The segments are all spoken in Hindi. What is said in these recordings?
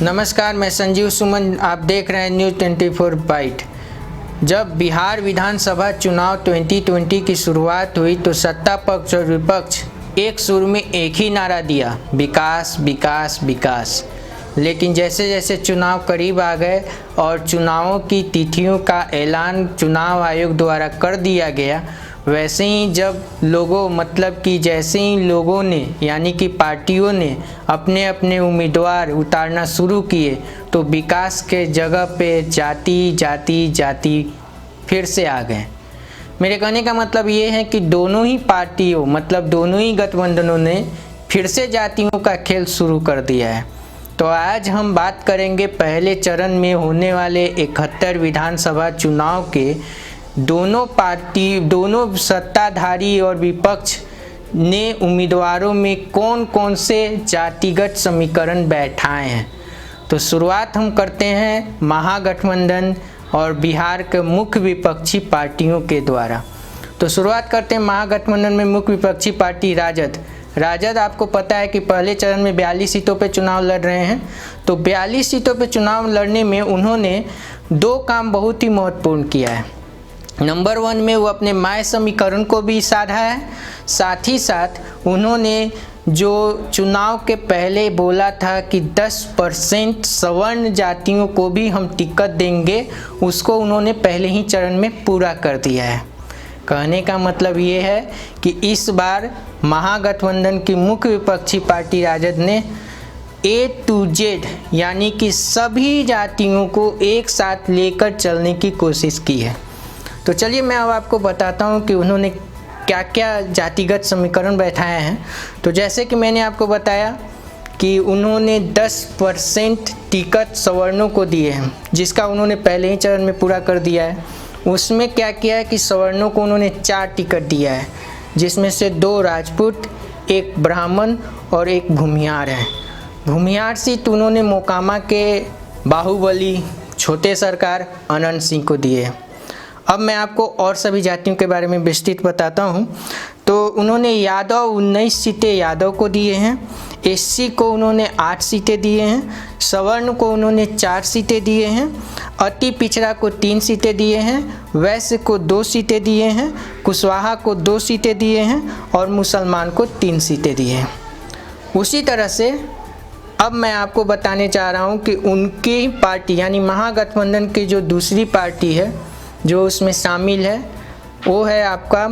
नमस्कार, मैं संजीव सुमन, आप देख रहे हैं न्यूज़ 24 बाइट। जब बिहार विधानसभा चुनाव 2020 की शुरुआत हुई तो सत्ता पक्ष और विपक्ष एक सुर में एक ही नारा दिया, विकास विकास विकास। लेकिन जैसे जैसे चुनाव करीब आ गए और चुनावों की तिथियों का ऐलान चुनाव आयोग द्वारा कर दिया गया, वैसे ही जब जैसे ही लोगों ने यानी कि पार्टियों ने अपने अपने उम्मीदवार उतारना शुरू किए तो विकास के जगह पे जाति जाति जाति फिर से आ गए। मेरे कहने का मतलब ये है कि दोनों ही पार्टियों दोनों ही गठबंधनों ने फिर से जातियों का खेल शुरू कर दिया है। तो आज हम बात करेंगे पहले चरण में होने वाले 71 विधानसभा चुनाव के दोनों सत्ताधारी और विपक्ष ने उम्मीदवारों में कौन कौन से जातिगत समीकरण बैठाए हैं। तो शुरुआत हम करते हैं महागठबंधन और बिहार के मुख्य विपक्षी पार्टियों के द्वारा। तो शुरुआत करते हैं महागठबंधन में मुख्य विपक्षी पार्टी राजद आपको पता है कि पहले चरण में 42 सीटों पर चुनाव लड़ रहे हैं। तो 42 सीटों पर चुनाव लड़ने में उन्होंने दो काम बहुत ही महत्वपूर्ण किया है। नंबर 1 में वो अपने माय समीकरण को भी साधा है, साथ ही साथ उन्होंने जो चुनाव के पहले बोला था कि 10% सवर्ण जातियों को भी हम टिकट देंगे, उसको उन्होंने पहले ही चरण में पूरा कर दिया है। कहने का मतलब ये है कि इस बार महागठबंधन की मुख्य विपक्षी पार्टी राजद ने A to Z यानी कि सभी जातियों को एक साथ लेकर चलने की कोशिश की है। तो चलिए मैं अब आपको बताता हूँ कि उन्होंने क्या क्या जातिगत समीकरण बैठाए हैं। तो जैसे कि मैंने आपको बताया कि उन्होंने 10% टिकट सवर्णों को दिए हैं, जिसका उन्होंने पहले ही चरण में पूरा कर दिया है। उसमें क्या किया है कि सवर्णों को उन्होंने 4 टिकट दिया है, जिसमें से 2 राजपूत, 1 ब्राह्मण और 1 भूमिहार है। भूमिहार सीट उन्होंने मोकामा के बाहुबली छोटे सरकार अनंत सिंह को दिए हैं। अब मैं आपको और सभी जातियों के बारे में विस्तृत बताता हूं। तो उन्होंने यादव 19 सीटें यादव को दिए हैं, एससी को उन्होंने 8 सीटें दिए हैं, सवर्ण को उन्होंने 4 सीटें दिए हैं, अति पिछड़ा को 3 सीटें दिए हैं, वैश्य को 2 सीटें दिए हैं, कुशवाहा को 2 सीटें दिए हैं और मुसलमान को 3 सीटें दिए हैं। उसी तरह से अब मैं आपको बताने चाह रहा हूँ कि उनकी पार्टी यानी महागठबंधन की जो दूसरी पार्टी है जो उसमें शामिल है वो है आपका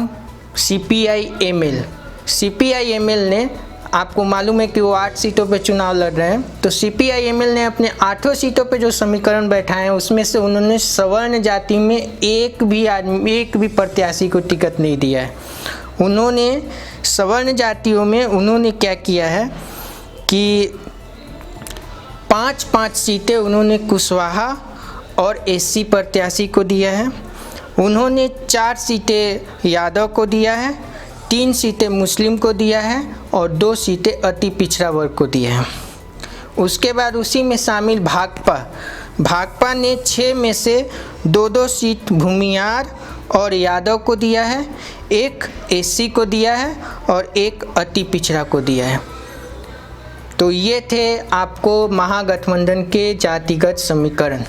CPI-ML। CPI-ML ने, आपको मालूम है कि वो 8 सीटों पे चुनाव लड़ रहे हैं। तो CPI-ML ने अपने 8 सीटों पे जो समीकरण बैठाए हैं उसमें से उन्होंने सवर्ण जाति में एक भी प्रत्याशी को टिकट नहीं दिया है। उन्होंने सवर्ण जातियों में उन्होंने क्या किया है कि 5-5 सीटें उन्होंने कुशवाहा और एससी प्रत्याशी को दिया है। उन्होंने 4 सीटें यादव को दिया है, 3 सीटें मुस्लिम को दिया है और 2 सीटें अति पिछड़ा वर्ग को दिया है। उसके बाद उसी में शामिल भाकपा ने 6 में से 2-2 सीट भूमिहार और यादव को दिया है, 1 एससी को दिया है और 1 अति पिछड़ा को दिया है। तो ये थे आपको महागठबंधन के जातिगत समीकरण।